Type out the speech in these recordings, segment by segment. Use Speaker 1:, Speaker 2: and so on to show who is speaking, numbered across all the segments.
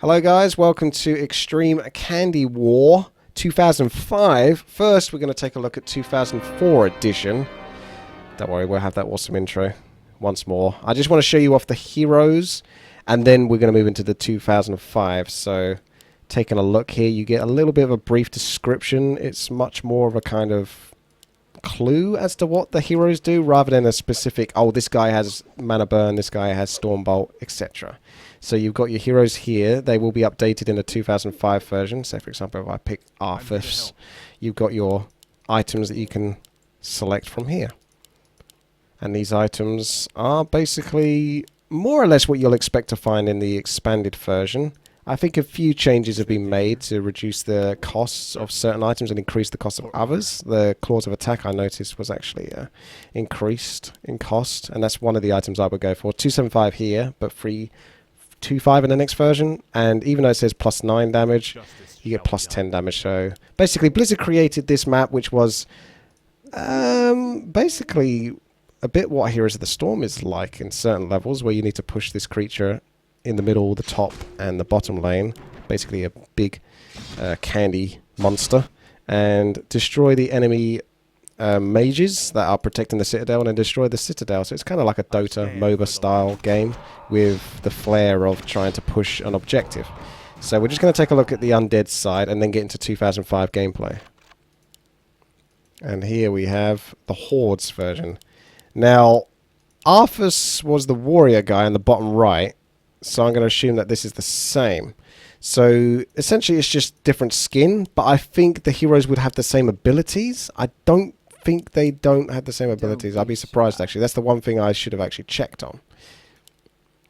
Speaker 1: Hello guys, welcome to Extreme Candy War 2005. First we're going to take a look at 2004 edition. Don't worry, we'll have that awesome intro once more. I just want to show you off the heroes and then we're going to move into the 2005. So taking a look here, you get a little bit of a brief description. It's much more of a kind of clue as to what the heroes do rather than a specific, oh, this guy has mana burn, this guy has stormbolt, etc. So you've got your heroes here. They will be updated in the 2005 version. So for example, if I pick Arthas, you've got your items that you can select from here. And these items are basically more or less what you'll expect to find in the expanded version. I think a few changes have been made to reduce the costs of certain items and increase the cost of others. The clause of attack, I noticed, was actually increased in cost. And that's one of the items I would go for. 275 here, but 325 in the next version. And even though it says plus 9 damage, you get plus 10 damage. So basically, Blizzard created this map, which was basically a bit what Heroes of the Storm is like in certain levels, where you need to push this creature in the middle, the top, and the bottom lane. Basically a big candy monster. And destroy the enemy mages that are protecting the Citadel and then destroy the Citadel. So it's kind of like a Dota MOBA style game with the flair of trying to push an objective. So we're just going to take a look at the undead side and then get into 2005 gameplay. And here we have the Hordes version. Now, Arthas was the warrior guy in the bottom right. So I'm going to assume that this is the same. So essentially it's just different skin, but I think the heroes would have the same abilities. I don't think they don't have the same abilities. I'd be surprised actually. That's the one thing I should have actually checked on.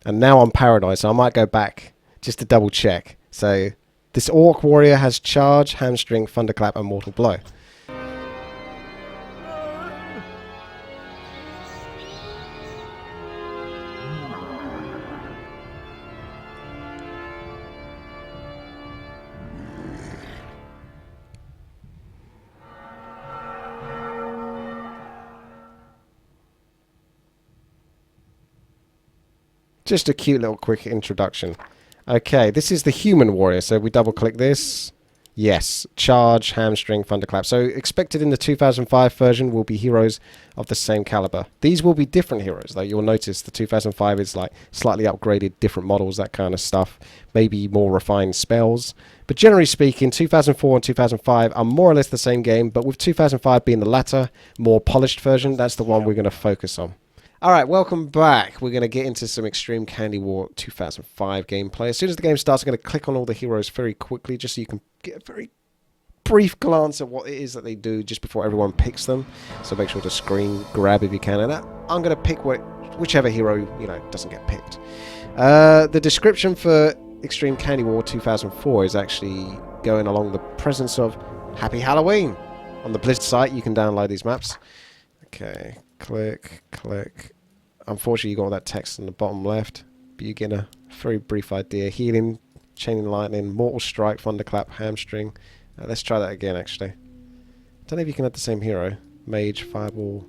Speaker 1: And now I'm paranoid, so I might go back just to double check. So this Orc warrior has charge, hamstring, thunderclap, and mortal blow. Just a cute little quick introduction. Okay, this is the human warrior. So we double click this. Yes, charge, hamstring, thunderclap. So expected in the 2005 version will be heroes of the same caliber. These will be different heroes, though. You'll notice the 2005 is like slightly upgraded, different models, that kind of stuff. Maybe more refined spells. But generally speaking, 2004 and 2005 are more or less the same game, but with 2005 being the latter, more polished version, that's the one we're going to focus on. Alright, welcome back. We're going to get into some Extreme Candy War 2005 gameplay. As soon as the game starts, I'm going to click on all the heroes very quickly, just so you can get a very brief glance at what it is that they do just before everyone picks them. So make sure to screen grab if you can. And I'm going to pick whichever hero, doesn't get picked. The description for Extreme Candy War 2004 is actually going along the presence of Happy Halloween. On the Blizzard site, you can download these maps. Okay. Click, click. Unfortunately, you got all that text on the bottom left, but you get a very brief idea. Healing, chaining lightning, mortal strike, thunderclap, hamstring. Let's try that again, actually. Don't know if you can have the same hero. Mage, fireball,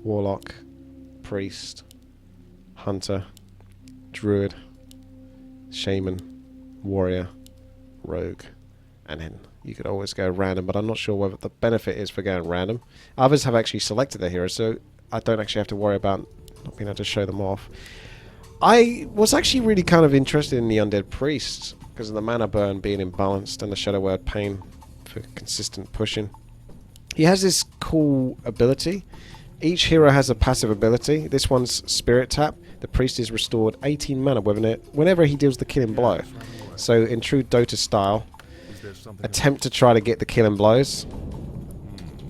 Speaker 1: warlock, priest, hunter, druid, shaman, warrior, rogue, and then you could always go random, but I'm not sure what the benefit is for going random. Others have actually selected their hero, so I don't actually have to worry about not being able to show them off. I was actually really kind of interested in the Undead Priest because of the mana burn being imbalanced and the Shadow Word Pain for consistent pushing. He has this cool ability. Each hero has a passive ability. This one's Spirit Tap. The Priest is restored 18 mana whenever he deals the killing blow. So in true Dota style, attempt to try to get the killing blows.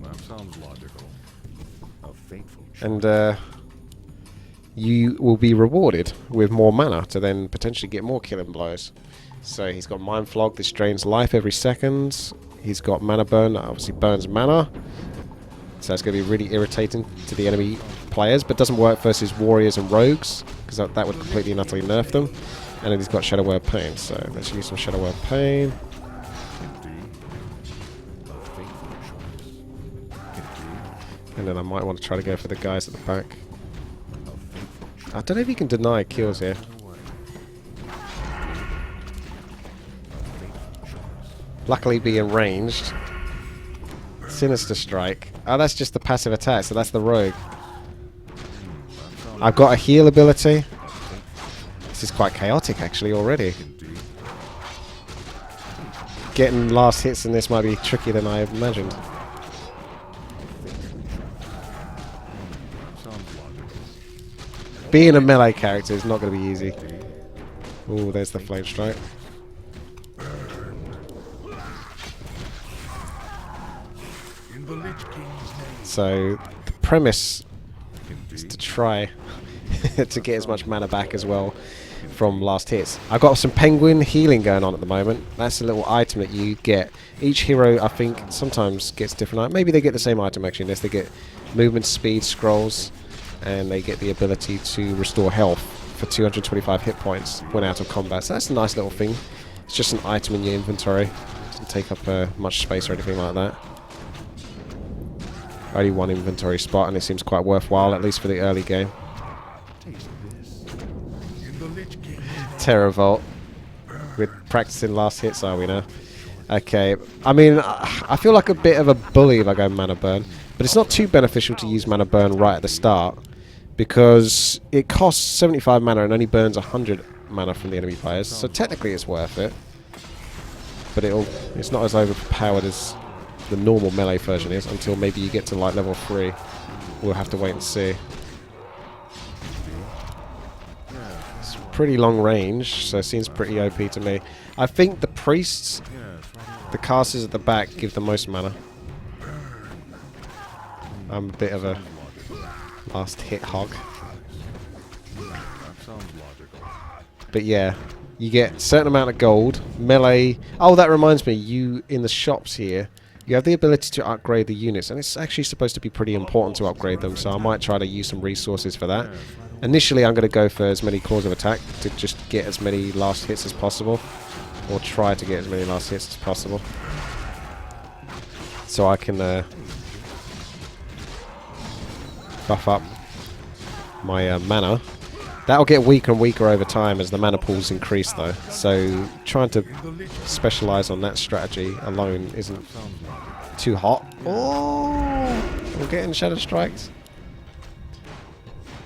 Speaker 2: That sounds logical. A fateful choice.
Speaker 1: And you will be rewarded with more mana to then potentially get more killing blows. So he's got Mind Flog, this drains life every second. He's got Mana Burn, that obviously burns mana. So it's going to be really irritating to the enemy players, but doesn't work versus warriors and rogues, because that would completely and utterly nerf them. And then he's got Shadow Word Pain, so let's use some Shadow Word Pain. And then I might want to try to go for the guys at the back. I don't know if you can deny kills here. Luckily being ranged. Sinister Strike. Oh, that's just the passive attack, so that's the rogue. I've got a heal ability. This is quite chaotic actually already. Getting last hits in this might be trickier than I imagined. Being a melee character is not going to be easy. Ooh, there's the flame strike. So the premise is to try to get as much mana back as well from last hits. I've got some penguin healing going on at the moment. That's a little item that you get. Each hero, I think, sometimes gets different. Maybe they get the same item actually in this. They get movement speed scrolls, and they get the ability to restore health for 225 hit points when out of combat. So that's a nice little thing. It's just an item in your inventory. Doesn't take up much space or anything like that. Only one inventory spot, and it seems quite worthwhile, at least for the early game. Terravolt. We're practicing last hits, are we now? Okay. I mean, I feel like a bit of a bully if I go mana burn, but it's not too beneficial to use mana burn right at the start, because it costs 75 mana and only burns 100 mana from the enemy players, so technically it's worth it. But it's not as overpowered as the normal melee version is until maybe you get to like level 3. We'll have to wait and see. It's pretty long range, so it seems pretty OP to me. I think the priests, the casters at the back, give the most mana. I'm a bit of a last hit hog. But yeah, you get a certain amount of gold. Melee. Oh, that reminds me, you in the shops here, you have the ability to upgrade the units, and it's actually supposed to be pretty important to upgrade them, so I might try to use some resources for that. Initially, I'm going to go for as many claws of attack to just get as many last hits as possible, or try to get as many last hits as possible, so I can buff up my mana. That'll get weaker and weaker over time as the mana pools increase though, so trying to specialise on that strategy alone isn't too hot. Oh, we're getting Shadow Strikes.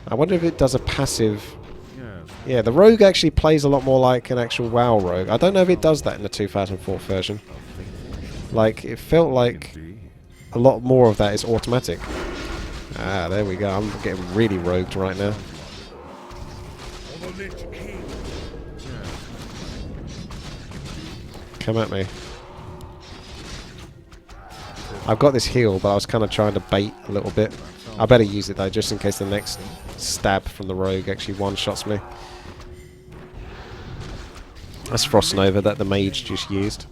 Speaker 1: I wonder if it does a passive. Yeah, the rogue actually plays a lot more like an actual WoW rogue. I don't know if it does that in the 2004 version. Like, it felt like a lot more of that is automatic. Ah, there we go. I'm getting really rogued right now. Come at me. I've got this heal, but I was kind of trying to bait a little bit. I better use it though, just in case the next stab from the rogue actually one-shots me. That's Frost Nova that the mage just used.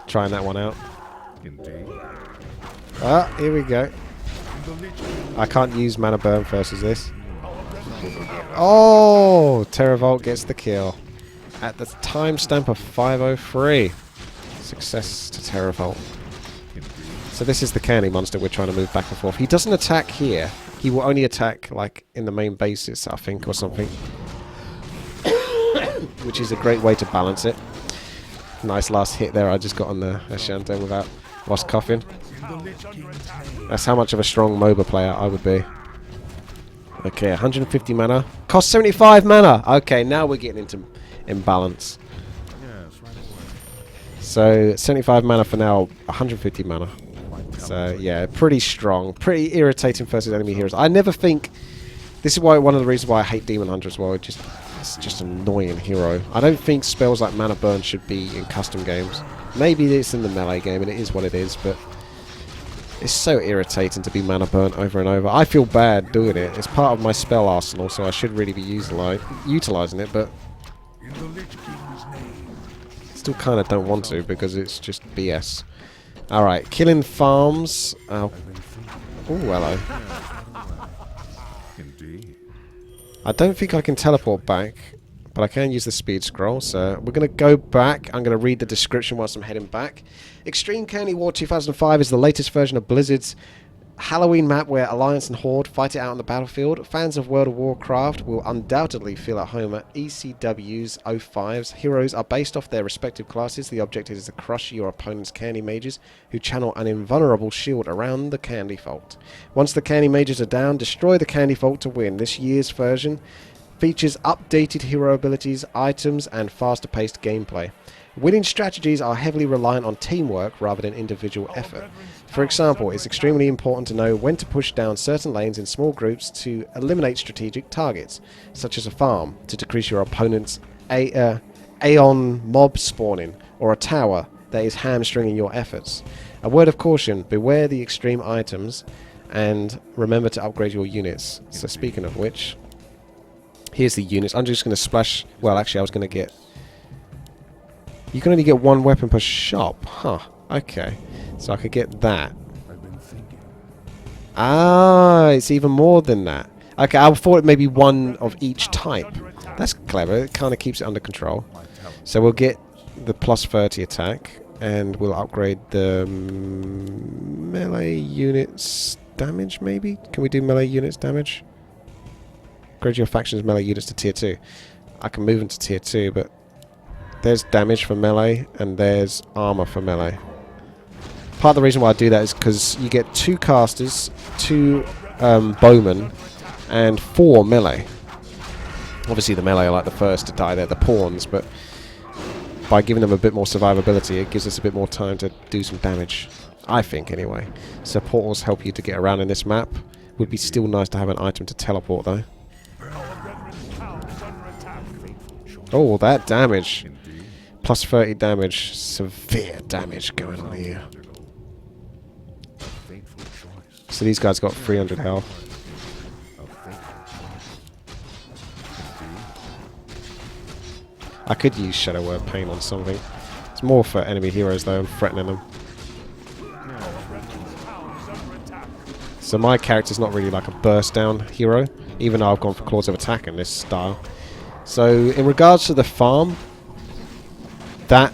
Speaker 1: Trying that one out. Ah, here we go. I can't use mana burn versus this. Oh, Terravolt gets the kill at the timestamp of 5:03. Success to Terravolt. So this is the candy monster we're trying to move back and forth. He doesn't attack here. He will only attack like in the main bases, I think, or something. Which is a great way to balance it. Nice last hit there I just got on the Ashanto without whilst coughing. That's how much of a strong MOBA player I would be. Okay, 150 mana. Cost 75 mana! Okay, now we're getting into imbalance. So, 75 mana for now, 150 mana. So, yeah, pretty strong. Pretty irritating versus enemy heroes. I never think... This is why one of the reasons why I hate Demon Hunter as well. It's just an annoying hero. I don't think spells like Mana Burn should be in custom games. Maybe it's in the melee game, and it is what it is, but... It's so irritating to be mana burnt over and over. I feel bad doing it. It's part of my spell arsenal, so I should really be utilising it, but... Still kind of don't want to, because it's just BS. Alright, killing farms. Oh, hello. I don't think I can teleport back, but I can use the speed scroll, so we're going to go back. I'm going to read the description whilst I'm heading back. Extreme County War 2005 is the latest version of Blizzard's Halloween map where Alliance and Horde fight it out on the battlefield. Fans of World of Warcraft will undoubtedly feel at home at ECW's 05's. Heroes are based off their respective classes. The objective is to crush your opponent's candy mages, who channel an invulnerable shield around the candy vault. Once the candy mages are down, destroy the candy vault to win. This year's version features updated hero abilities, items, and faster-paced gameplay. Winning strategies are heavily reliant on teamwork rather than individual effort. For example, it's extremely important to know when to push down certain lanes in small groups to eliminate strategic targets, such as a farm, to decrease your opponent's aeon mob spawning, or a tower that is hamstringing your efforts. A word of caution, beware the extreme items, and remember to upgrade your units. So speaking of which, here's the units. I'm just going to splash... Well, actually, I was going to get... You can only get one weapon per shop. Huh. Okay. So I could get that. Ah, it's even more than that. Okay, I thought it maybe one of each type. That's clever. It kind of keeps it under control. So we'll get the plus 30 attack, and we'll upgrade the melee units damage, maybe? Can we do melee units damage? Upgrade your faction's melee units to tier 2. I can move into tier 2, but there's damage for melee, and there's armor for melee. Part of the reason why I do that is because you get 2 casters, 2 bowmen, and 4 melee. Obviously the melee are like the first to die, they're the pawns, but by giving them a bit more survivability, it gives us a bit more time to do some damage. I think, anyway. So portals help you to get around in this map. Would be still nice to have an item to teleport, though. Oh, that damage. Plus 30 damage. Severe damage going on here. So these guys got 300 health. I could use Shadow Word Pain on something. It's more for enemy heroes though, I'm threatening them. So my character's not really like a burst down hero, even though I've gone for Claws of Attack in this style. So in regards to the farm, that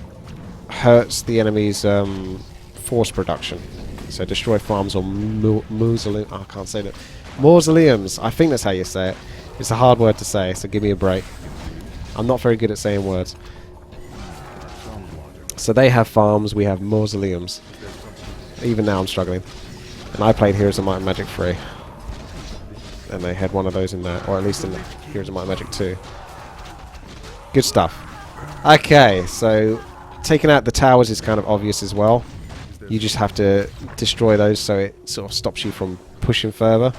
Speaker 1: hurts the enemy's force production. So destroy farms or mausoleums. Oh, I can't say that. Mausoleums. I think that's how you say it. It's a hard word to say, so give me a break. I'm not very good at saying words. So they have farms, we have mausoleums. Even now I'm struggling. And I played Heroes of Might and Magic 3. And they had one of those in there, or at least in Heroes of Might and Magic 2. Good stuff. Okay, so taking out the towers is kind of obvious as well. You just have to destroy those so it sort of stops you from pushing further.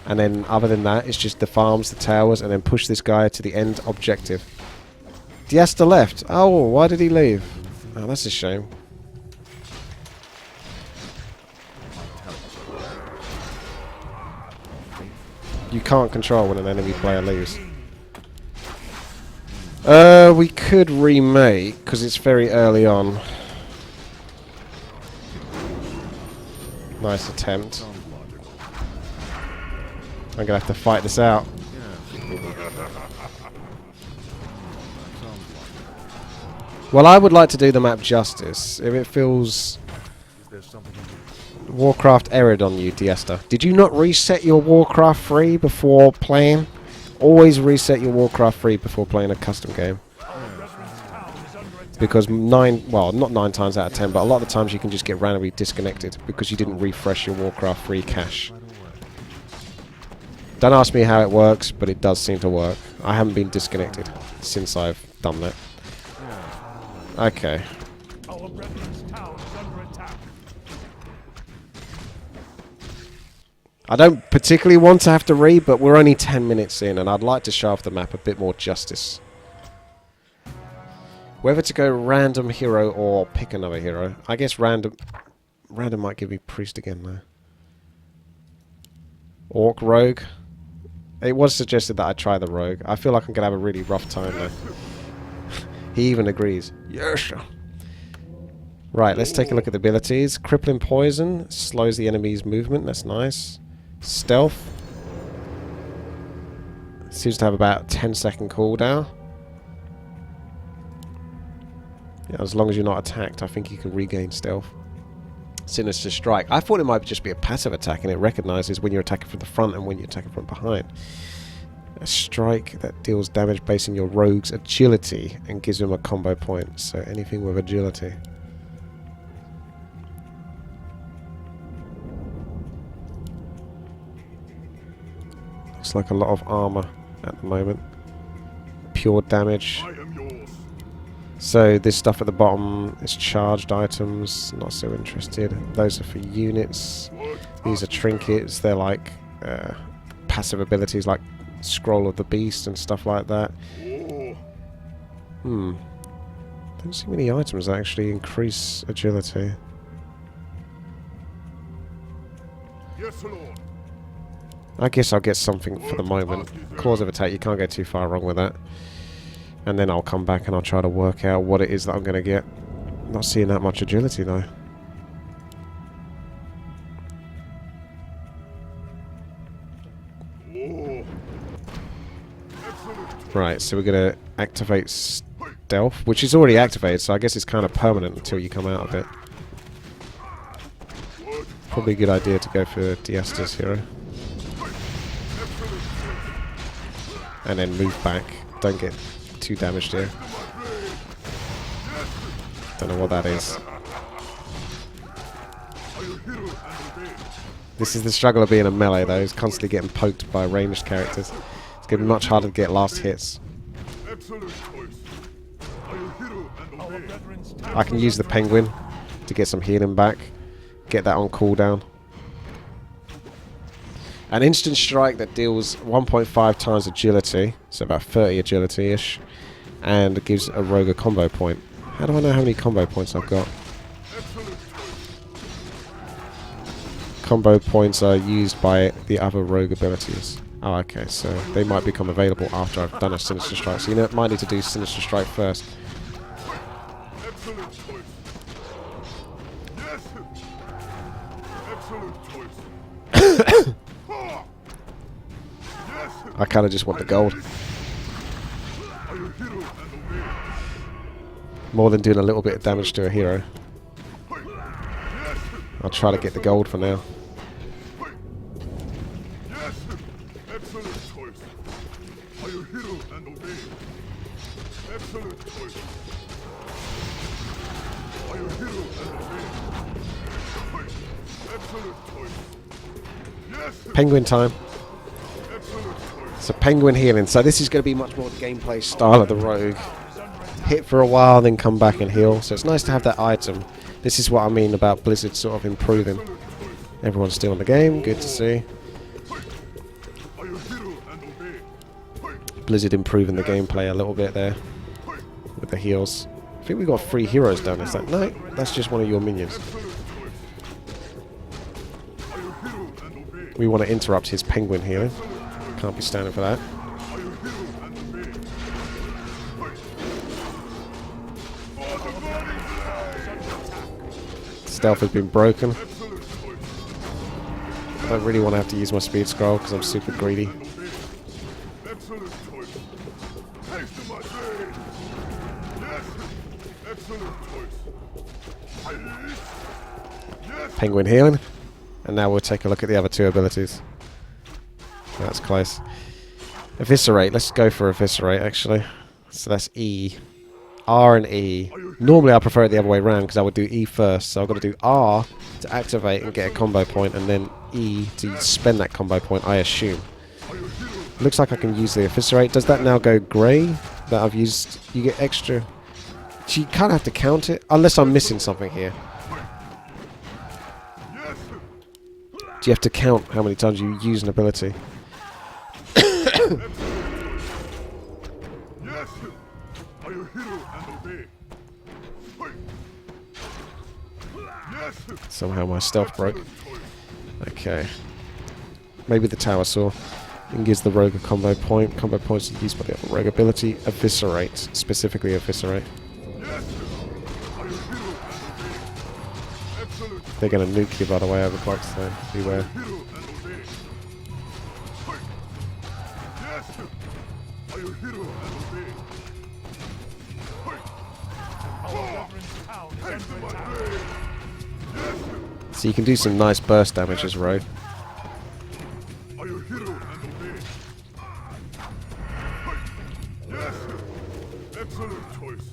Speaker 1: And then other than that, it's just the farms, the towers, and then push this guy to the end objective. Diasta left. Oh, why did he leave? Oh, that's a shame. You can't control when an enemy player leaves. We could remake, because it's very early on. Nice attempt. I'm going to have to fight this out. Well, I would like to do the map justice. If it feels... Warcraft errored on you, Diasta. Did you not reset your Warcraft 3 before playing? Always reset your Warcraft 3 before playing a custom game. Because well, not 9 times out of 10, but a lot of the times you can just get randomly disconnected because you didn't refresh your Warcraft 3 cache. Don't ask me how it works, but it does seem to work. I haven't been disconnected since I've done that. Okay. I don't particularly want to have to read, but we're only 10 minutes in, and I'd like to show off the map a bit more justice. Whether to go random hero or pick another hero. I guess random might give me priest again, though. Orc rogue. It was suggested that I try the rogue. I feel like I'm going to have a really rough time, though. He even agrees. Yes. Right, let's take a look at the abilities. Crippling Poison slows the enemy's movement. That's nice. Stealth. Seems to have about 10-second cooldown. Yeah, as long as you're not attacked, I think you can regain stealth. Sinister Strike. I thought it might just be a passive attack, and it recognizes when you're attacking from the front and when you're attacking from behind. A strike that deals damage based on your rogue's agility and gives him a combo point. So anything with agility. Looks like a lot of armor at the moment. Pure damage. So this stuff at the bottom is charged items. Not so interested. Those are for units. These are trinkets. They're like passive abilities like Scroll of the Beast and stuff like that. Don't see many items that actually increase agility.
Speaker 2: Yes, Lord.
Speaker 1: I guess I'll get something for the moment. Claws of Attack, you can't go too far wrong with that. And then I'll come back and I'll try to work out what it is that I'm going to get. Not seeing that much agility though. Right, so we're going to activate Stealth, which is already activated, so I guess it's kind of permanent until you come out of it. Probably a good idea to go for Diasta's hero. And then move back. Don't get too damaged here. Don't know what that is. This is the struggle of being a melee though, is constantly getting poked by ranged characters. It's going to be much harder to get last hits. I can use the penguin to get some healing back. Get that on cooldown. An instant strike that deals 1.5 times agility, so about 30 agility-ish, and gives a rogue a combo point. How do I know how many combo points I've got? Combo points are used by the other rogue abilities. Oh, okay, so they might become available after I've done a Sinister Strike. So you might need to do Sinister Strike first. I kind of just want the gold. More than doing a little bit of damage to a hero. I'll try to get the gold for now. Penguin time. So penguin healing. So this is going to be much more the gameplay style of the rogue. Hit for a while, then come back and heal. So it's nice to have that item. This is what I mean about Blizzard sort of improving. Everyone's still in the game. Good to see. Blizzard improving the gameplay a little bit there with the heals. I think we got 3 heroes down this. No, that's just one of your minions. We want to interrupt his penguin healing. Can't be standing for that. Stealth has been broken. I don't really want to have to use my speed scroll because I'm super greedy. Penguin healing. And now we'll take a look at the other 2 abilities. That's close. Eviscerate. Let's go for Eviscerate, actually. So that's E. R and E. Normally I prefer it the other way around because I would do E first. So I've got to do R to activate and get a combo point, and then E to spend that combo point, I assume. Looks like I can use the Eviscerate. Does that now go grey? That I've used... You get extra... So you kind of have to count it, unless I'm missing something here. Do you have to count how many times you use an ability? Somehow my stealth broke. Okay. Maybe the Tower Saw. And gives the rogue a combo point. Combo points are used by the other rogue ability. Eviscerate. Specifically Eviscerate. They're going to nuke you, by the way, over blocks, so beware. So you can do some nice burst damage as rogue.
Speaker 2: Are you hero and obey? Yes! Excellent choice.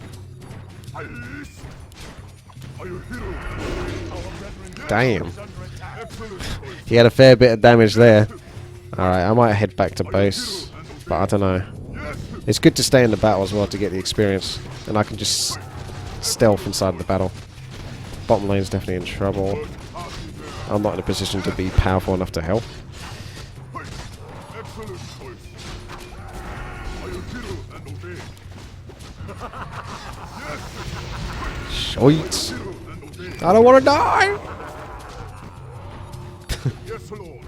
Speaker 2: Yes! Are you hero and obey? Our brethren,
Speaker 1: Damn.
Speaker 2: excellent choice.
Speaker 1: He had a fair bit of damage there. Alright, I might head back to base. But I don't know. It's good to stay in the battle as well to get the experience. And I can just stealth inside of the battle. Bottom lane's definitely in trouble. I'm not in a position to be powerful enough to help.
Speaker 2: Excellent choice. Are you hero and obey?
Speaker 1: Shite. I don't want to die!
Speaker 2: Yes, Lord.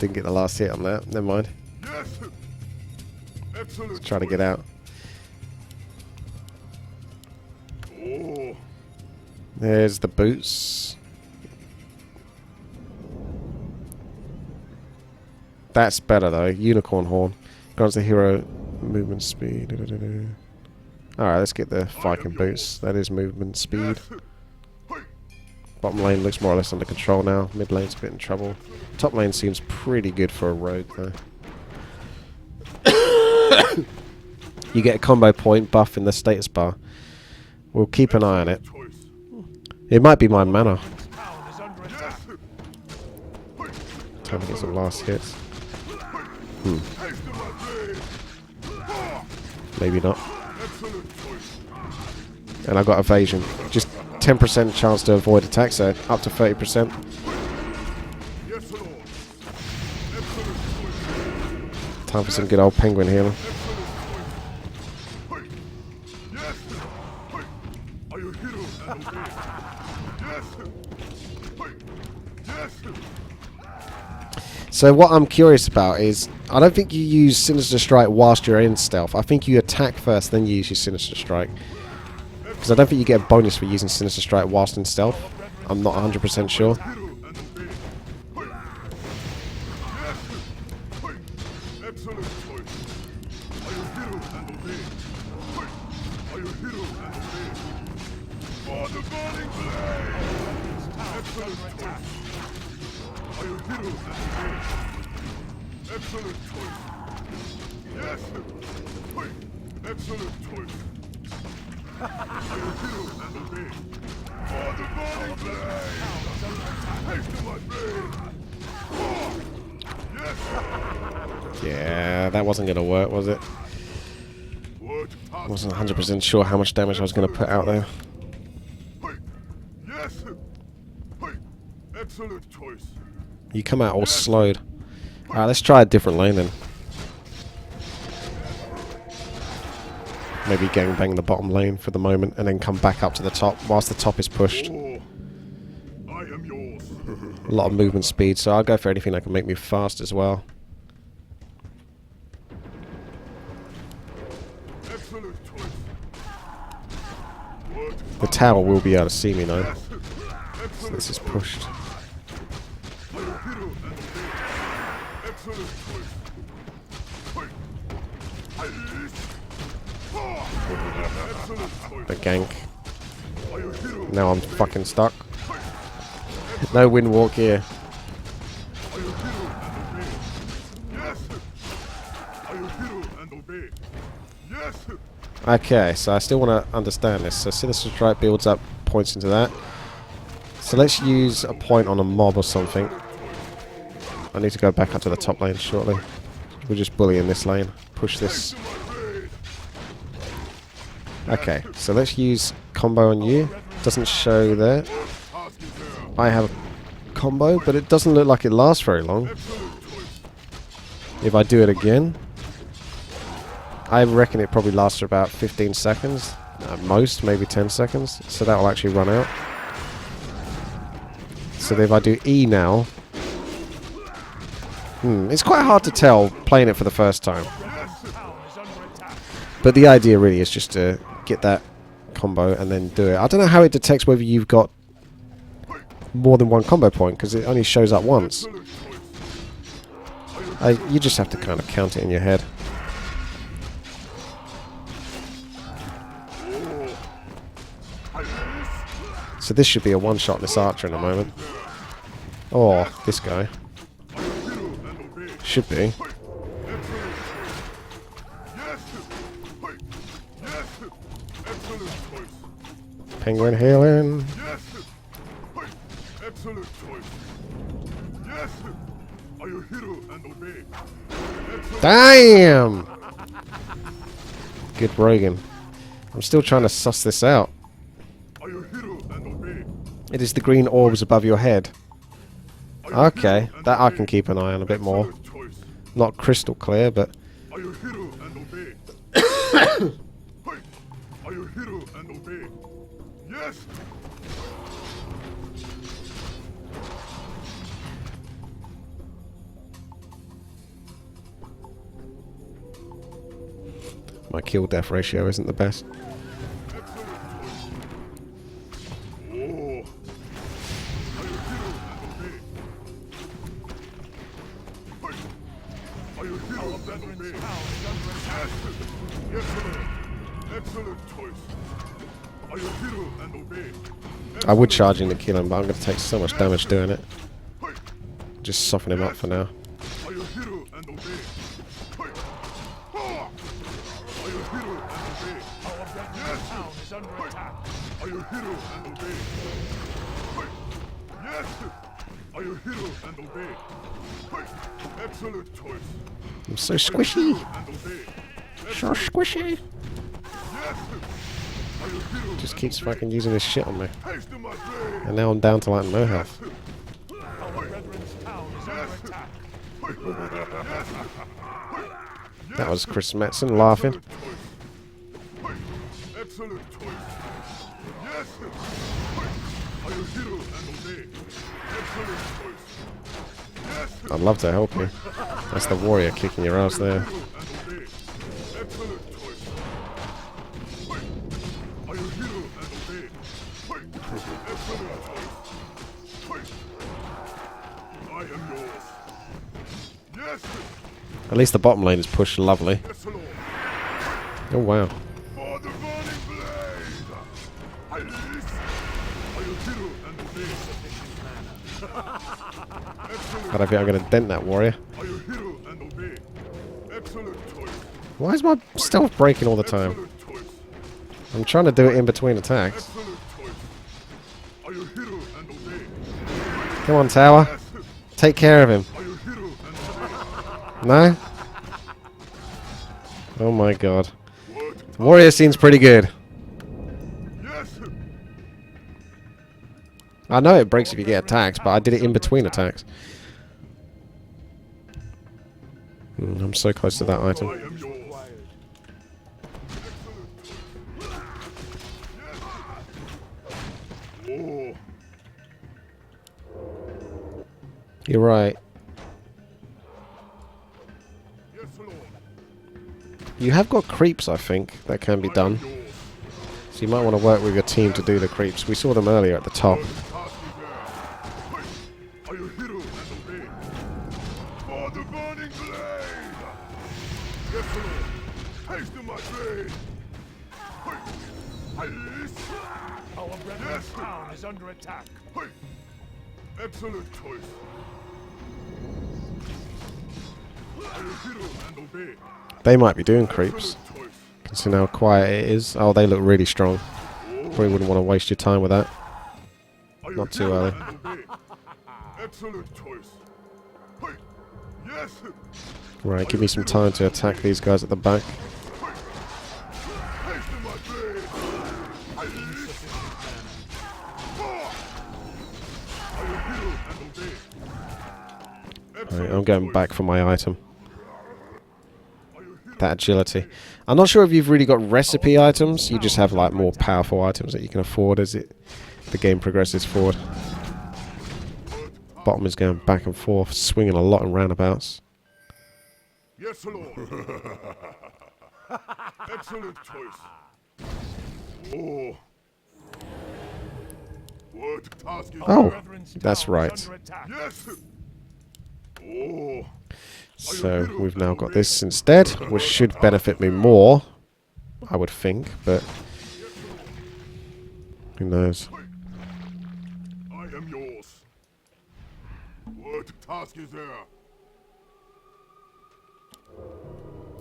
Speaker 1: Didn't get the last hit on that. Never mind.
Speaker 2: Yes. Excellent.
Speaker 1: Try to get out.
Speaker 2: Oh,
Speaker 1: There's the boots. That's better though. Unicorn horn. Grants the hero movement speed. Alright, let's get the Viking boots. That is movement speed. Bottom lane looks more or less under control now. Mid lane's a bit in trouble. Top lane seems pretty good for a rogue though. You get a combo point buff in the status bar. We'll keep an eye on it.
Speaker 2: choice.
Speaker 1: It might be my mana. Time to get some last hits. Maybe not.
Speaker 2: Excellent choice.
Speaker 1: And I got evasion. Just 10% chance to avoid attack, so up to 30%.
Speaker 2: Yes, Lord. Excellent choice.
Speaker 1: Time for some good old penguin healing.
Speaker 2: Yes. Are you hero and obey? Yes. Yes.
Speaker 1: So what I'm curious about is, I don't think you use Sinister Strike whilst you're in stealth. I think you attack first, then you use your Sinister Strike. Because I don't think you get a bonus for using Sinister Strike whilst in stealth. I'm not 100% sure.
Speaker 2: Hero and obey. Yes. Excellent choice. Are you hero and obey? Are you hero and obey? For the burning blade. Excellent choice. Are you hero and obey? Excellent choice. Yes. Excellent choice. Are you hero and obey? For the burning blade. Haste to my blade. Yes.
Speaker 1: Yeah, that wasn't going to work, was it?
Speaker 2: Word
Speaker 1: I wasn't 100% sure how much damage I was going to put out there.
Speaker 2: Yes. Excellent choice.
Speaker 1: You come out all slowed. Alright, let's try a different lane then. Maybe gangbang the bottom lane for the moment and then come back up to the top whilst the top is pushed.
Speaker 2: Oh, I am yours.
Speaker 1: A lot of movement speed, so I'll go for anything that can make me fast as well.
Speaker 2: Excellent choice. Word
Speaker 1: The tower will be able to see me though.
Speaker 2: yes.
Speaker 1: So
Speaker 2: Excellent
Speaker 1: this is pushed.
Speaker 2: Are you hero and obey? Excellent choice. Excellent choice.
Speaker 1: The gank.
Speaker 2: Are you hero?
Speaker 1: Now I'm fucking stuck. No wind walk here.
Speaker 2: Are you hero and obey? Yes. Are you hero and obey? Yes.
Speaker 1: Okay, so I still want to understand this. So Sinister Strike builds up points into that. So let's use a point on a mob or something. I need to go back up to the top lane shortly. We'll just bully in this lane. Push this. Okay, so let's use combo on you. Doesn't show there. I have a combo, but it doesn't look like it lasts very long. If I do it again, I reckon it probably lasts for about 15 seconds. At most, maybe 10 seconds. So that will actually run out. So if I do E now... it's quite hard to tell playing it for the first time. But the idea really is just to get that combo and then do it. I don't know how it detects whether you've got more than one combo point, because it only shows up once. You just have to kind of count it in your head. So this should be a one-shot this archer in a moment. Or this guy. Should be. Penguin healing.
Speaker 2: Excellent choice. Yes. Are you hero and obey?
Speaker 1: Damn! Good Rogan. I'm still trying to suss this out.
Speaker 2: Are you hero and obey?
Speaker 1: It is the green orbs above your head. Okay, that I can keep an eye on a bit more. Not crystal clear, but...
Speaker 2: Are you hero and obey? Are you hero and obey? Yes.
Speaker 1: My kill-death ratio isn't the best. I would charge in to kill him, but I'm going to take so much damage doing it. Just soften him up for now. I'm so squishy. So squishy. Just keeps fucking using this shit on me. And now I'm down to like no health. That was Chris Metzen laughing. I'd love to help you. That's the warrior kicking your ass there. At least the bottom lane is pushed lovely. Oh wow. God, I think I'm going to dent that warrior. Why is my stealth breaking all the time? I'm trying to do it in between attacks. Come on, tower. Take care of him. No? Oh my god. The warrior seems pretty good. I know it breaks if you get attacks, but I did it in between attacks. I'm so close to that item. You're right. You have got creeps, I think, that can be done. So you might want to work with your team to do the creeps. We saw them earlier at the top.
Speaker 2: Under attack. Excellent choice.
Speaker 1: They might be doing creeps. Considering how quiet it is. Oh, they look really strong. Probably wouldn't want to waste your time with that. Not too early.
Speaker 2: Excellent choice. Yes.
Speaker 1: Right, give me some time to attack these guys at the back. Right, I'm going back for my item. That agility. I'm not sure if you've really got recipe items. You just have like more powerful items that you can afford as the game progresses forward. Bottom is going back and forth, swinging a lot in roundabouts.
Speaker 2: Yes, Lord. Excellent choice. Oh. What task is
Speaker 1: Oh, that's right.
Speaker 2: Yes. Oh.
Speaker 1: So we've now got this instead, which should benefit me more, I would think, but who knows.
Speaker 2: task is there?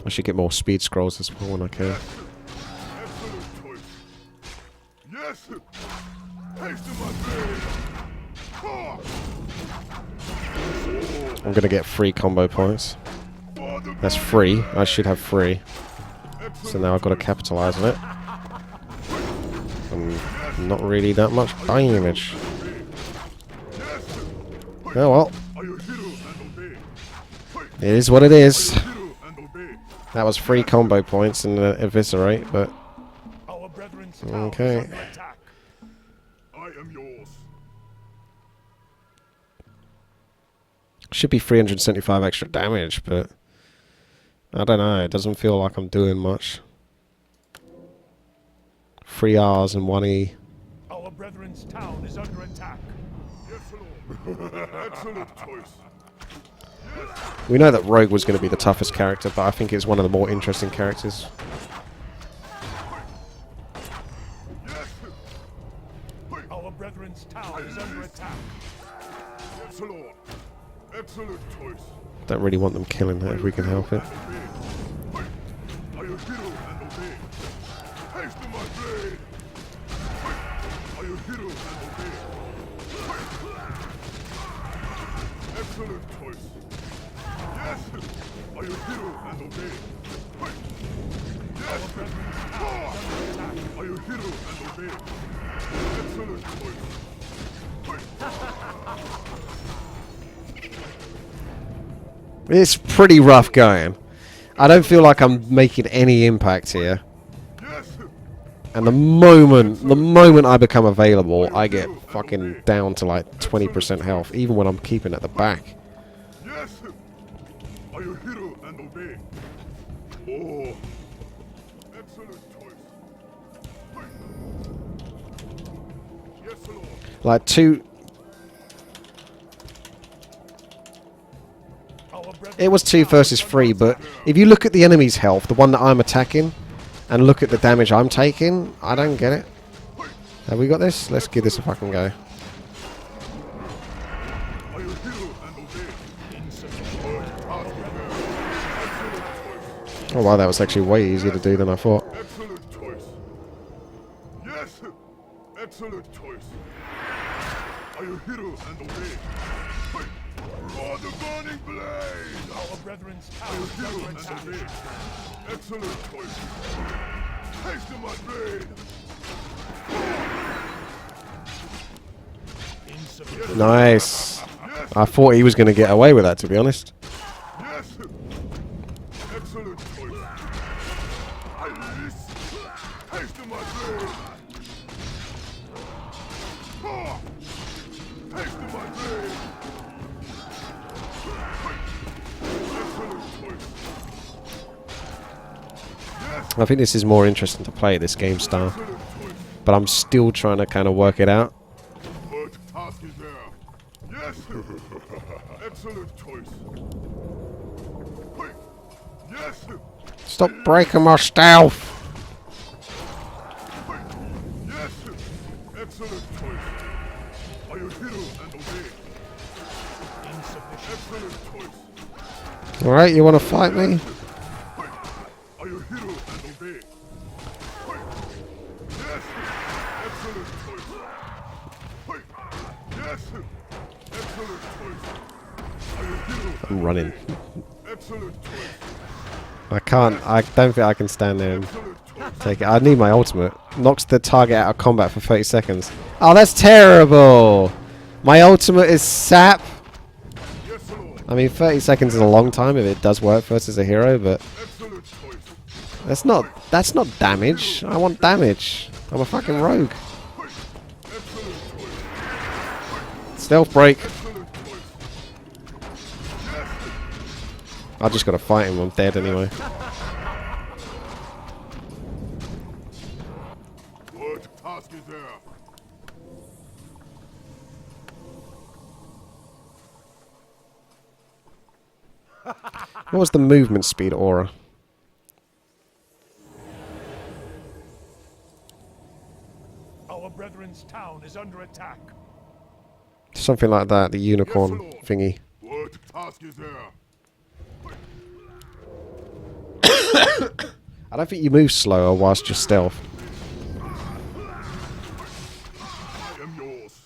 Speaker 1: I should get more speed scrolls as well when I can.
Speaker 2: Excellent choice. Yes! Haste to my blade! Ha!
Speaker 1: I'm gonna get free combo points.
Speaker 2: For the
Speaker 1: That's free. I should have free. So now I've got to capitalize on it. And not really that much damage. Oh well.
Speaker 2: Are you hero and obey?
Speaker 1: It is what it is.
Speaker 2: Hero and obey.
Speaker 1: That was free combo points and eviscerate, but
Speaker 2: Our brethren's town
Speaker 1: okay.
Speaker 2: is under attack. I am yours.
Speaker 1: Should be 375 extra damage, but I don't know. It doesn't feel like I'm doing much. 3 R's and 1 E.
Speaker 2: Our brethren's town is under attack. Yes, Lord. Excellent choice.
Speaker 1: We know that Rogue was going to be the toughest character, but I think it's one of the more interesting characters.
Speaker 2: Yes. Our brethren's town is under attack. Yes, Lord. Excellent choice.
Speaker 1: Don't really want them killing her if we can help it.
Speaker 2: Are you hero and obey? Haste to my blade. Are you hero and obey? Excellent choice. Yes. Are you hero and obey? Yes. Are you hero and obey? Excellent choice.
Speaker 1: It's pretty rough going. I don't feel like I'm making any impact here.
Speaker 2: Yes.
Speaker 1: And the moment I become available, I get fucking down to like 20% health, even when I'm keeping at the back.
Speaker 2: Yes. Are you hero and obey? Oh. Excellent choice. Yes, Lord.
Speaker 1: Like two... It was 2 versus 3, but if you look at the enemy's health, the one that I'm attacking, and look at the damage I'm taking, I don't get it. Have we got this? Let's give this a fucking go.
Speaker 2: Are you hero and obey?
Speaker 1: Oh wow, that was actually way easier to do than I thought.
Speaker 2: Excellent choice. Yes. Excellent choice. Are you hero and obey? For the burning blade! Our brethren's town is under attack. Excellent choice. Haste to my blade!
Speaker 1: Nice. I thought he was going to get away with that, to be honest.
Speaker 2: Yes! Excellent choice. I release. Haste to my blade! Ah! Haste to my blade! Excellent choice. Yes!
Speaker 1: I think this is more interesting to play this game style,
Speaker 2: Excellent choice.
Speaker 1: but I'm still trying to kind of work it out.
Speaker 2: What task is there? Yes! Excellent choice. Yes!
Speaker 1: Stop breaking my stealth!
Speaker 2: Yes! Excellent choice. Are you hero and obey? Excellent choice.
Speaker 1: Alright, you want to fight me?
Speaker 2: Are you hero and obey? Yes! Excellent choice. Yes! Excellent choice. Are you hero?
Speaker 1: I'm running.
Speaker 2: Excellent choice.
Speaker 1: I don't think I can stand there and
Speaker 2: Excellent choice.
Speaker 1: take it. I need my ultimate. Knocks the target out of combat for 30 seconds. Oh, that's terrible! My ultimate is sap.
Speaker 2: Yes, Lord.
Speaker 1: I mean, 30 seconds is a long time if it does work versus a hero, but
Speaker 2: Excellent choice.
Speaker 1: that's not damage. I want damage. I'm a fucking rogue.
Speaker 2: Excellent choice.
Speaker 1: Stealth break.
Speaker 2: Excellent choice. Yes!
Speaker 1: I just gotta fight him. I'm dead anyway.
Speaker 2: What task is there?
Speaker 1: What was the movement speed aura?
Speaker 2: Our brethren's town is under attack.
Speaker 1: Something like that. The unicorn thingy.
Speaker 2: What task is there?
Speaker 1: I don't think you move slower whilst you're stealth.
Speaker 2: I am yours.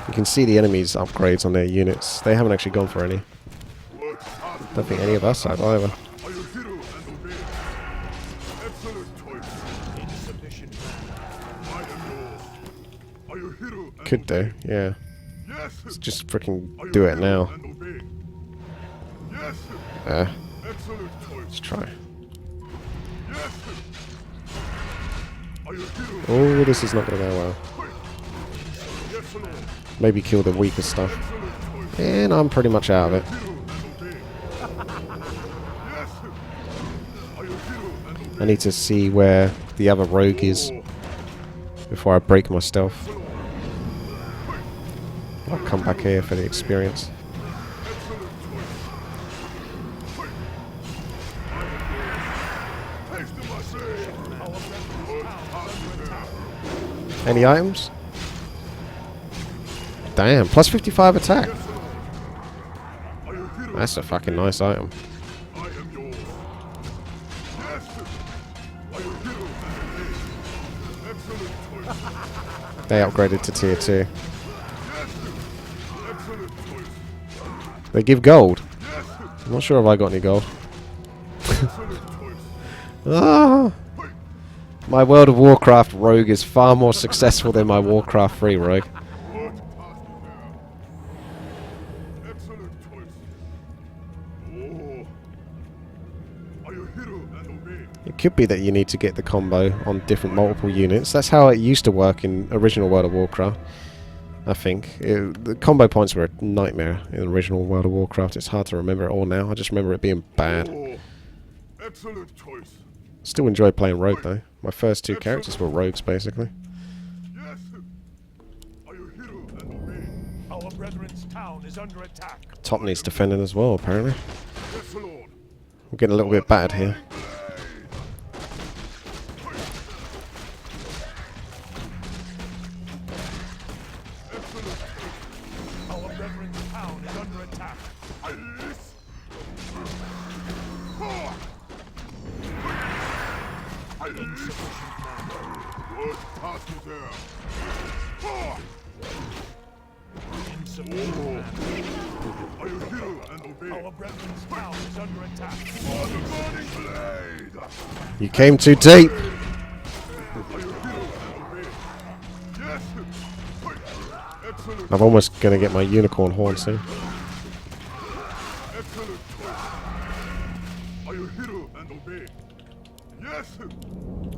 Speaker 1: You can see the enemies' upgrades on their units. They haven't actually gone for any.
Speaker 2: What task?
Speaker 1: Don't think any of us have either.
Speaker 2: Are you hero and obey? Excellent choice. Insufficient man. I am yours. Are you hero and
Speaker 1: Could do, yeah.
Speaker 2: Yes.
Speaker 1: Let's just
Speaker 2: Are
Speaker 1: freaking
Speaker 2: you
Speaker 1: do it
Speaker 2: hero
Speaker 1: now.
Speaker 2: and obey? Yes. Excellent choice.
Speaker 1: Let's try.
Speaker 2: Yes. Are you hero?
Speaker 1: Oh, this is not going to go well.
Speaker 2: Yes, Lord.
Speaker 1: Maybe kill the weaker stuff.
Speaker 2: Excellent choice.
Speaker 1: And I'm pretty much out of it.
Speaker 2: Hero and obey. Yes. Are you hero and obey?
Speaker 1: I need to see where the other rogue is before I break my stealth. I'll come back here for the experience. Any items? Damn, plus 55 attack. That's a fucking nice item.
Speaker 2: I am yours. Yes. Are you hero and obey? Excellent choice.
Speaker 1: They upgraded to tier 2.
Speaker 2: Yes. Excellent choice.
Speaker 1: They give gold.
Speaker 2: Yes.
Speaker 1: I'm not sure if I got any gold.
Speaker 2: Excellent choice.
Speaker 1: Ah! My World of Warcraft rogue is far more successful than my Warcraft 3 rogue.
Speaker 2: What task is there? Excellent choice. Oh. Are you hero and obey?
Speaker 1: It could be that you need to get the combo on different multiple units. That's how it used to work in original World of Warcraft, I think. The combo points were a nightmare in original World of Warcraft. It's hard to remember it all now. I just remember it being bad.
Speaker 2: Oh. Excellent choice.
Speaker 1: Still enjoy playing rogue though. My first two characters were rogues basically.
Speaker 2: Yes. Are you hero and obey?
Speaker 3: Our brethren's town is under attack.
Speaker 1: Top needs defending as well apparently.
Speaker 2: Yes, Lord.
Speaker 1: I'm getting a little bit battered here.
Speaker 3: Our brethren's town is under attack.
Speaker 2: Yes. What task is there?
Speaker 3: Insufficient.
Speaker 2: Are you hero and obey?
Speaker 3: Our brethren's town is under attack.
Speaker 2: For the burning blade!
Speaker 1: You came too deep!
Speaker 2: Are you hero and obey? Yes! Excellent,
Speaker 1: I'm almost gonna get my unicorn horn soon.
Speaker 2: excellent choice. Are you hero and obey? Yes!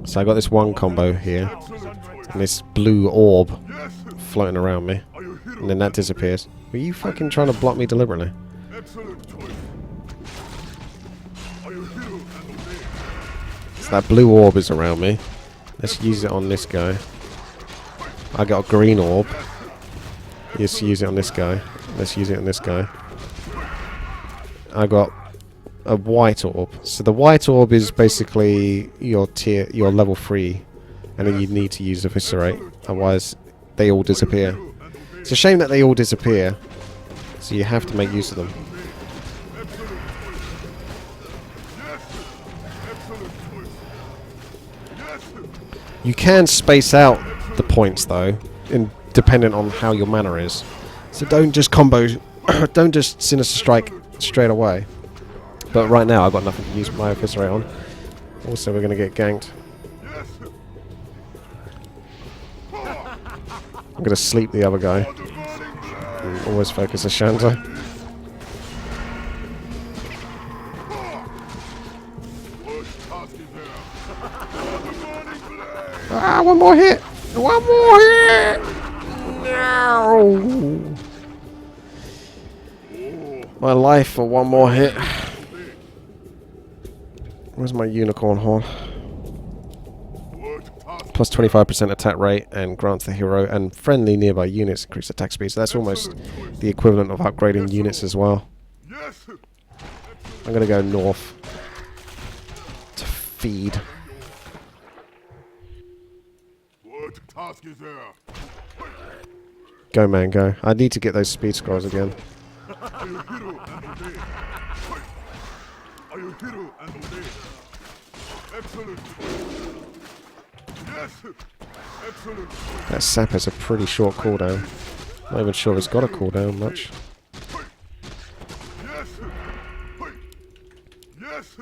Speaker 1: So I got this one combo here,
Speaker 2: Excellent choice.
Speaker 1: and this blue orb
Speaker 2: Yes!
Speaker 1: floating around me,
Speaker 2: Are you hero?
Speaker 1: and then that disappears. Were you fucking trying to block me deliberately?
Speaker 2: Excellent choice. Are you hero and obey?
Speaker 1: So that blue orb is around me. Let's use it on this guy. I got a green orb. Let's use it on this guy. Let's use it on this guy. I got a white orb. So the white orb is basically your level 3, and then you need to use eviscerate, otherwise they all disappear. It's a shame that they all disappear, so you have to make use of them. You can space out the points though, dependent on how your mana is. So don't just combo, don't just Sinister Strike straight away. But right now I've got nothing to use my eviscerate on. Also we're going to get ganked. I'm going to sleep the other guy. And always focus Ashanta. Ah, one more hit! One more hit! No! My life for one more hit. Where's my unicorn horn? Plus 25% attack rate and grants the hero and friendly nearby units increase attack speed. So that's almost the equivalent of upgrading units as well. I'm going to go north to feed.
Speaker 2: What task is there?
Speaker 1: Go man, go. I need to get those speed scrolls again.
Speaker 2: you hero and obey? Hey. Are you hero and obey? Excellent choice. Yes. Excellent choice.
Speaker 1: That sap has a pretty short cooldown. Not even sure it's got a cooldown much.
Speaker 2: Yes. Hey. Yes.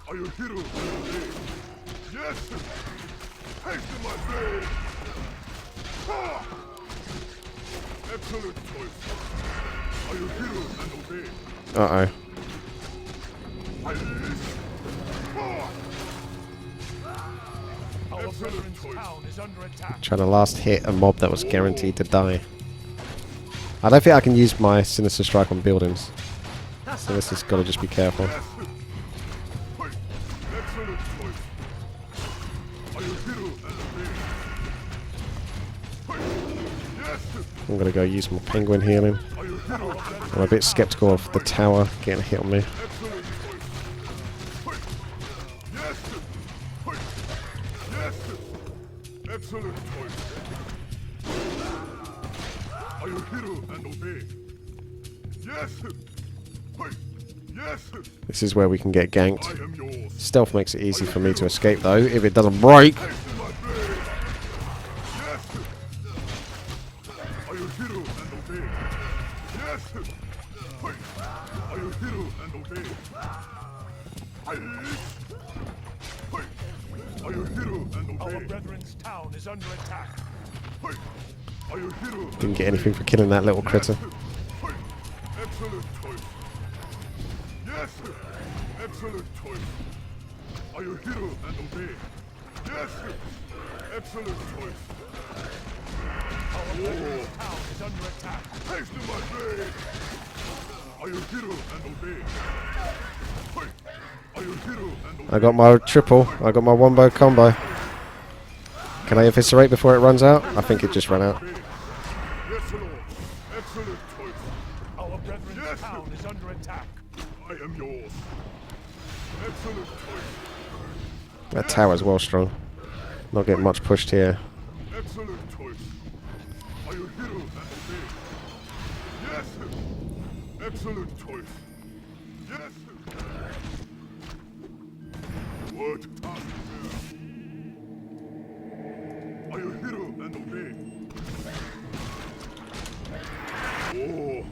Speaker 2: Are you hero and obey? Yes. Hasten my blade. Ah. Excellent choice. Are you hero and obey?
Speaker 1: Uh-oh.
Speaker 3: Our brethren's town is under attack.
Speaker 1: Trying to last hit a mob that was guaranteed to die. I don't think I can use my Sinister Strike on buildings. So this has got to just be careful.
Speaker 2: Excellent choice. Are you hero and obey? Yes.
Speaker 1: I'm going to go use my penguin healing.
Speaker 2: Are you hero?
Speaker 1: I'm a bit skeptical of the tower getting a hit on me.
Speaker 2: Excellent choice. Yes. Yes. Excellent choice. Are you hero and obey? Yes. Yes.
Speaker 1: This is where we can get ganked.
Speaker 2: I am yours.
Speaker 1: Stealth makes it easy for me to escape though, if it doesn't break.
Speaker 2: Hasten my blade. Yes. Are you hero and obey? Yes. Are you hero and obey? Are you hero and
Speaker 3: Our
Speaker 2: obey?
Speaker 3: brethren's town is under attack.
Speaker 2: Are you hero?
Speaker 1: Didn't get anything for killing that little critter.
Speaker 2: Excellent choice. Yes. Excellent choice. Are you hero and obey? Yes. Excellent choice.
Speaker 3: Our brethren's town is under attack.
Speaker 2: Hasten my blade. Are you hero and obey? Are you hero and obey?
Speaker 1: I got my triple. I got my wombo combo. Can I eviscerate before it runs out? I think it just ran out.
Speaker 2: Yes, Lord. Excellent choice.
Speaker 3: Our brethren's town is under attack.
Speaker 2: I am yours. Excellent choice.
Speaker 1: That tower's well strong. Not getting much pushed here.
Speaker 2: Excellent choice. Are you hero and obey? Yes. Excellent choice. Yes. What task is there? Are you hero and obey? Oh.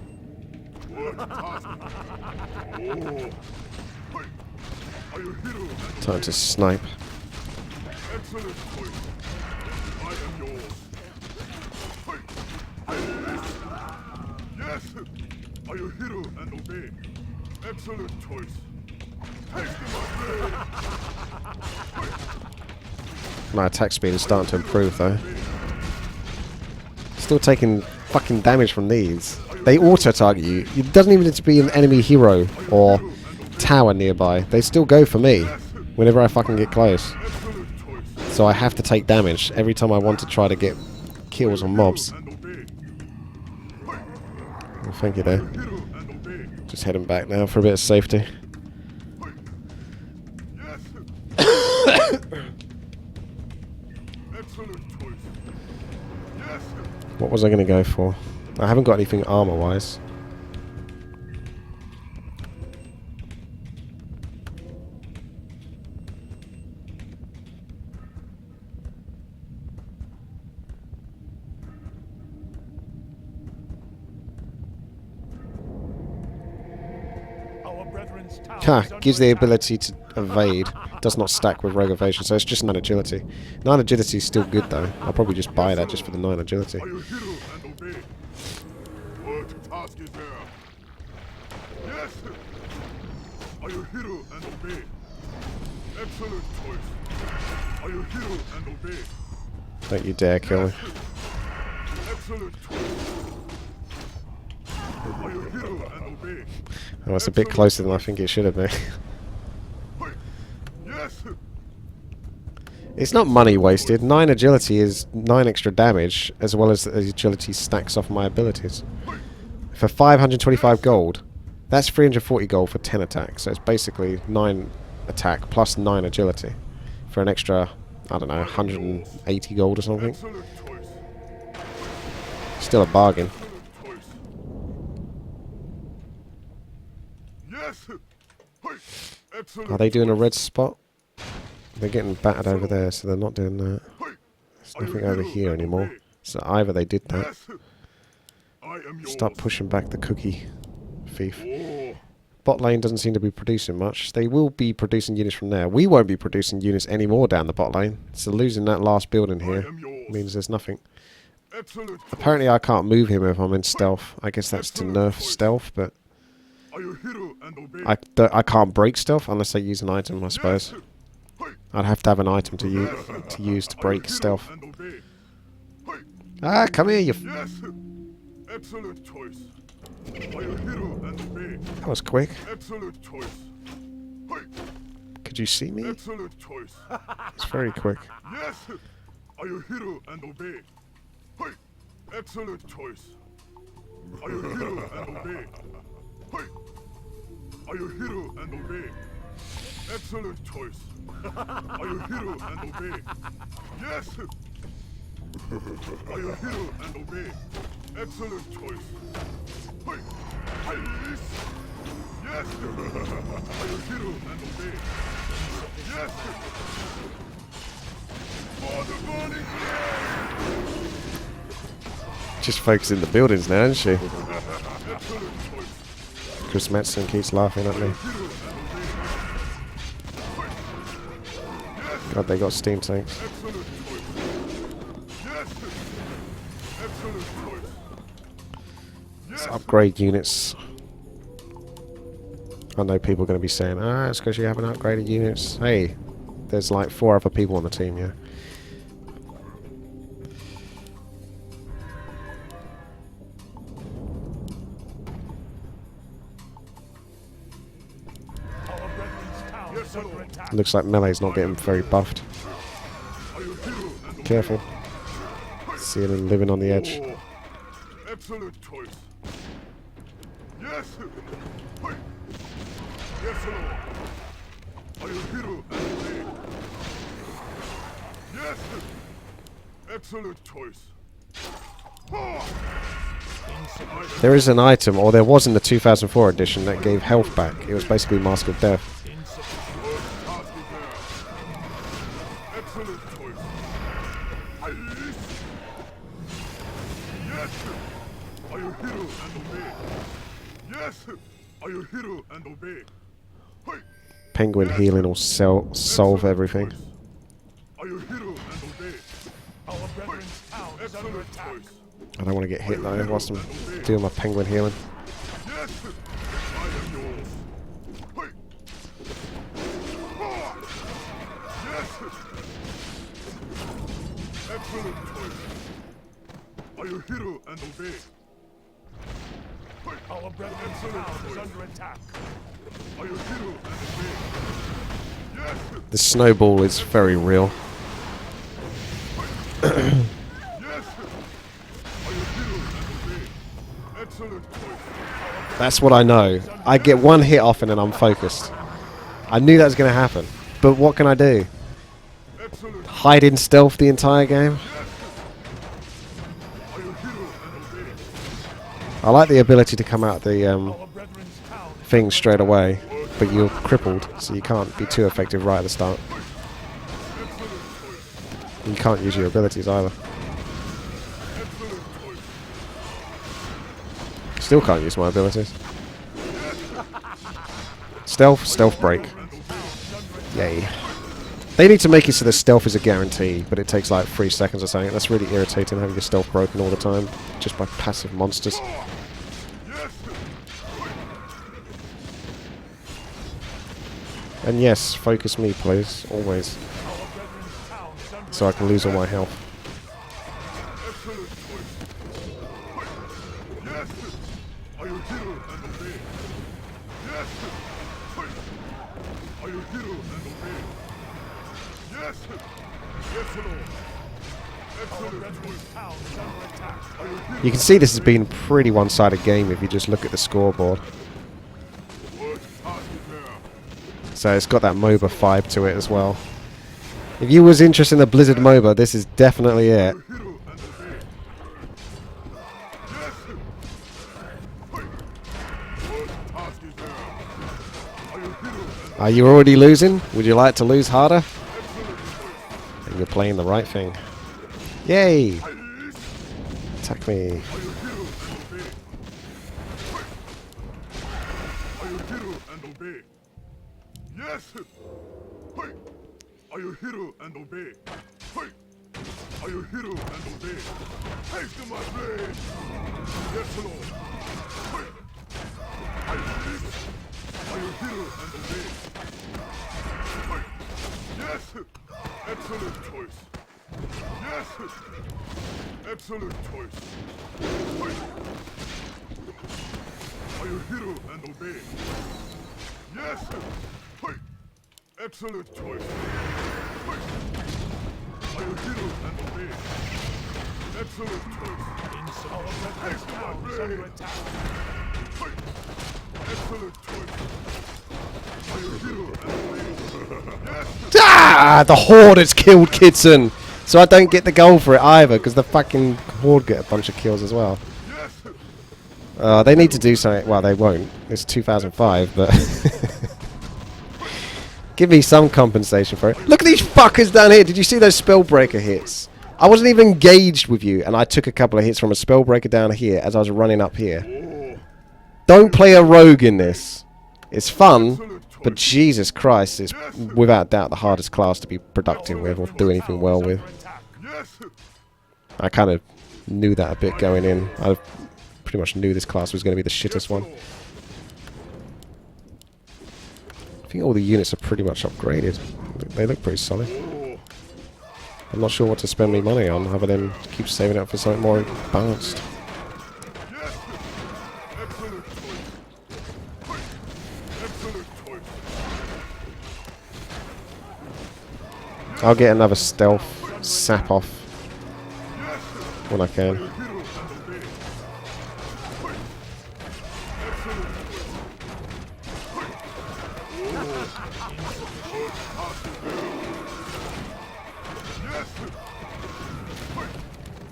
Speaker 2: What task? Oh. Hey. Are you hero and
Speaker 1: Time to snipe.
Speaker 2: excellent choice? I am yours. Hey. Yes. Are you hero and obey? Excellent choice. Hasten my blade.
Speaker 1: My attack speed is starting to improve though. Still taking fucking damage from these. They auto-target you. It doesn't even need to be an enemy hero or tower nearby. They still go for me whenever I fucking get close.
Speaker 2: Excellent choice.
Speaker 1: So I have to take damage every time I want to try to get kills on mobs.
Speaker 2: And obey.
Speaker 1: Well, thank you there.
Speaker 2: Hero and obey.
Speaker 1: Just heading back now for a bit of safety.
Speaker 2: Yes. Excellent choice. Yes.
Speaker 1: What was I going to go for? I haven't got anything armor-wise.
Speaker 3: Our brethren's town
Speaker 1: Ha!
Speaker 3: is under
Speaker 1: Gives the
Speaker 3: attack.
Speaker 1: ability to evade. Does not stack with rogue evasion, so it's just 9 agility. 9 agility is still good though. I'll probably just buy that just for the 9 agility.
Speaker 2: Are you hero and obey? What task is there? Yes. Are you hero and obey? Excellent choice. Are you hero and obey?
Speaker 1: Don't you dare kill me.
Speaker 2: Excellent choice. Are you hero and obey?
Speaker 1: Oh, it's a bit closer than I think it should have been.
Speaker 2: Hey. Yes.
Speaker 1: It's not money wasted. 9 agility is 9 extra damage, as well as the agility stacks off my abilities. For 525 gold, that's 340 gold for 10 attacks. So it's basically 9 attack plus 9 agility for an extra, I don't know, 180 gold or something.
Speaker 2: Excellent choice.
Speaker 1: Still a bargain.
Speaker 2: Excellent choice. Yes. Hey. Excellent.
Speaker 1: Are they doing a red spot? They're getting battered over there, so they're not doing that.
Speaker 2: Hey.
Speaker 1: There's nothing over here anymore. So either they did that.
Speaker 2: Yes. I am yours.
Speaker 1: Start pushing back the cookie thief.
Speaker 2: Oh.
Speaker 1: Bot lane doesn't seem to be producing much. They will be producing units from there. We won't be producing units anymore down the bot lane. So losing that last building here means there's nothing.
Speaker 2: Excellent.
Speaker 1: Apparently I can't move him if I'm in stealth. I guess that's to nerf stealth, but
Speaker 2: Are you hero and obey?
Speaker 1: I can't break stealth unless I use an item, I suppose. I'd have to have an item to use to break stealth.
Speaker 2: And obey. Hey.
Speaker 1: Ah, come here, you...
Speaker 2: Yes. Excellent choice. Are you hero and obey?
Speaker 1: That was quick.
Speaker 2: Excellent choice. Hey.
Speaker 1: Could you see me?
Speaker 2: Excellent choice.
Speaker 1: It's very quick.
Speaker 2: Yes. Are you hero and obey? Hey. Excellent choice. Are you hero and obey? Hey. Are you hero and obey? Excellent choice. Are you hero and obey? Yes. Are you hero and obey? Excellent choice. Hey. Yes. Yes. Are you hero and obey? Yes. For the burning flame.
Speaker 1: Just focusing the buildings now, isn't she?
Speaker 2: Excellent choice.
Speaker 1: Chris Metzen keeps laughing at me. God, they got steam tanks.
Speaker 2: Excellent choice. Yes. Excellent choice.
Speaker 1: Let's upgrade units. I know people are going to be saying, ah, it's because you haven't upgraded units. Hey, there's like 4 other people on the team, yeah.
Speaker 3: Our brethren's town is under attack.
Speaker 1: Looks like melee's not getting very buffed. Careful. See them living on the edge.
Speaker 2: Oh. Excellent choice. Yes. Hey. Yes, Lord. Are you hero and obey? Yes. Excellent choice.
Speaker 1: There is an item, or there was in the 2004 edition, that gave health back. It was basically Mask of Death.
Speaker 2: Excellent choice. Yes. Are you hero and obey? Yes. Are you hero and obey? Hey.
Speaker 1: Penguin healing will solve everything.
Speaker 2: Are you hero and obey?
Speaker 3: Our brethren's town is under attack.
Speaker 1: I don't want to get hit though whilst I'm doing my penguin healing.
Speaker 2: Yes. I am yours. Hey. Yes. Excellent choice. Are you hero and obey?
Speaker 3: Our brethren's town is under attack.
Speaker 2: Are you hero and obey? Yes.
Speaker 1: The snowball is very real.
Speaker 2: Yes. Are you hero and obey? Excellent choice.
Speaker 1: That's what I know. I get one hit off and then I'm focused. I knew that was going to happen. But what can I do?
Speaker 2: Excellent.
Speaker 1: Hide in stealth the entire game?
Speaker 2: Are you hero and obey?
Speaker 1: I like the ability to come out the
Speaker 3: Our brethren's town is
Speaker 1: thing straight away, but you're crippled, so you can't be too effective right at the start. You can't use your abilities either. Still can't use my abilities. Stealth break. Yay. They need to make it so the stealth is a guarantee, but it takes like 3 seconds or something. That's really irritating, having your stealth broken all the time, just by passive monsters. And yes, focus me please, always. So I can lose all my health.
Speaker 2: Excellent choice. Yes. Are you hero and obey? Yes. Are you hero and obey? Yes. Yes, Lord. Excellent choice.
Speaker 3: town is under attack.
Speaker 1: You can see this has been a pretty one-sided game if you just look at the scoreboard.
Speaker 2: Work target there.
Speaker 1: So it's got that MOBA vibe to it as well. If you was interested in the Blizzard MOBA, this is definitely it.
Speaker 2: Hero and obey. Yes. Hey. Work target there.
Speaker 1: Are you already losing? Would you like to lose harder? And you're playing the right thing. Yay! Attack me.
Speaker 2: Are you hero and obey? Yes! Hey! Are you hero and obey? Hey! Are you hero and obey? Haste to my blade! Yes, Lord! Hey! Are you hero and obey? Hey! Yes! Excellent choice! Yes! Excellent choice! Hey! Are you hero and obey? Yes! Hey! Excellent choice! Hey! Are you hero and obey? Excellent choice! Haste to my blade! Hey! Excellent choice! Are you hero and obey? Yes!
Speaker 1: Ah! The Horde has killed Kitson! So I don't get the goal for it either, because the fucking Horde get a bunch of kills as well.
Speaker 2: Yes!
Speaker 1: They need to do something. Well, they won't. It's 2005, but... Give me some compensation for it. Look at these fuckers down here. Did you see those Spellbreaker hits? I wasn't even engaged with you, and I took a couple of hits from a Spellbreaker down here as I was running up here. Don't play a rogue in this. It's fun, but Jesus Christ, it's without doubt the hardest class to be productive with or do anything well with.
Speaker 2: Yes!
Speaker 1: I kind of knew that a bit going in. I pretty much knew this class was going to be the shittest one. I think all the units are pretty much upgraded. They look pretty solid. I'm not sure what to spend my money on other than keep saving up for something more balanced.
Speaker 2: Yes! Excellent choice! Hey! Excellent choice!
Speaker 1: I'll get another stealth sap off
Speaker 2: Yes!
Speaker 1: when I can.
Speaker 2: Hero and obey! Hey! Excellent choice! Yes! Hey!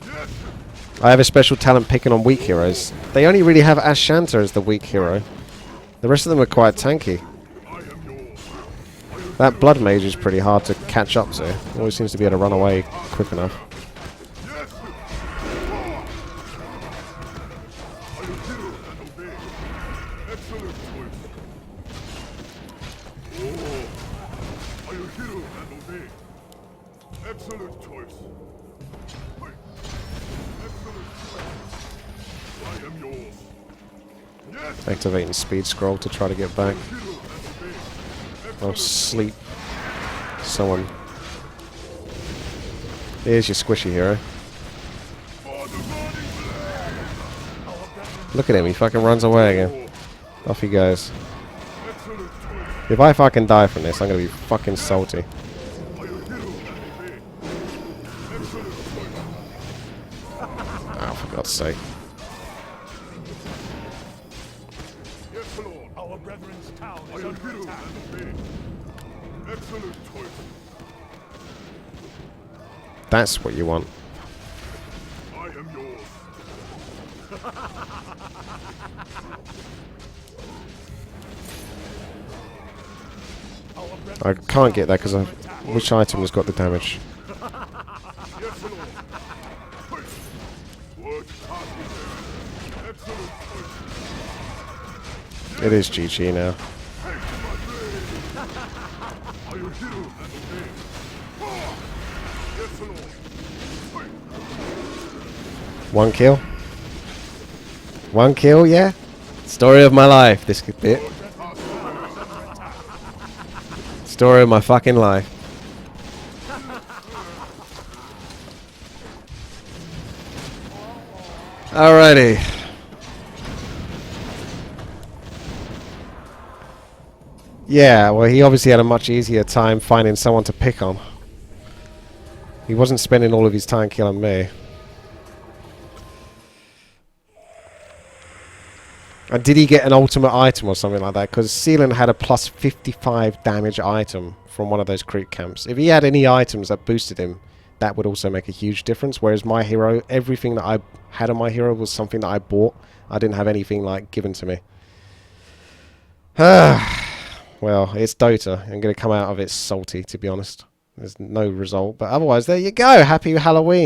Speaker 2: Yes!
Speaker 1: I have a special talent picking on weak heroes. They only really have Ashanta as the weak hero. The rest of them are quite tanky.
Speaker 2: I am yours!
Speaker 1: That Blood Mage is pretty hard to catch up to. Always seems to be able to run away quick enough.
Speaker 2: Yes! Are you hero and obey? Excellent choice! Are you hero and obey? Excellent choice! Hey! Excellent choice! I am yours! Yes!
Speaker 1: Activating speed scroll to try to get back.
Speaker 2: Hero and obey!
Speaker 1: I'll sleep. Someone. Here's your squishy hero.
Speaker 2: For the burning blade!
Speaker 1: Look at him, he fucking runs away again. Off he goes.
Speaker 2: Excellent choice!
Speaker 1: If I fucking die from this, I'm gonna be fucking salty.
Speaker 2: Are you hero and obey? Excellent choice!
Speaker 1: Oh, for God's sake.
Speaker 2: Yes, Lord!
Speaker 3: Our brethren's town
Speaker 2: Are
Speaker 3: is
Speaker 2: you
Speaker 3: under
Speaker 2: hero
Speaker 3: attack.
Speaker 2: and obey? Excellent choice!
Speaker 1: That's what you want.
Speaker 2: I am yours!
Speaker 3: Our
Speaker 1: I
Speaker 3: brethren's
Speaker 1: can't get that because
Speaker 3: town is under attack.
Speaker 1: which item has got the damage?
Speaker 2: Yes, Lord! Hey! Word passed. Excellent choice!
Speaker 1: It is GG now.
Speaker 2: Hey, my blade! Are you hero and obey? Ah! Yes, Lord! Hey!
Speaker 1: One kill. One kill, yeah? Story of my life, this bit. Story of my fucking life. Alrighty. Yeah, well, he obviously had a much easier time finding someone to pick on. He wasn't spending all of his time killing me. And did he get an ultimate item or something like that? Because Sealan had a plus 55 damage item from one of those creep camps. If he had any items that boosted him, that would also make a huge difference. Whereas my hero, everything that I had on my hero was something that I bought. I didn't have anything like given to me. well, it's Dota. I'm going to come out of it salty, to be honest. There's no result. But otherwise, there you go. Happy Halloween.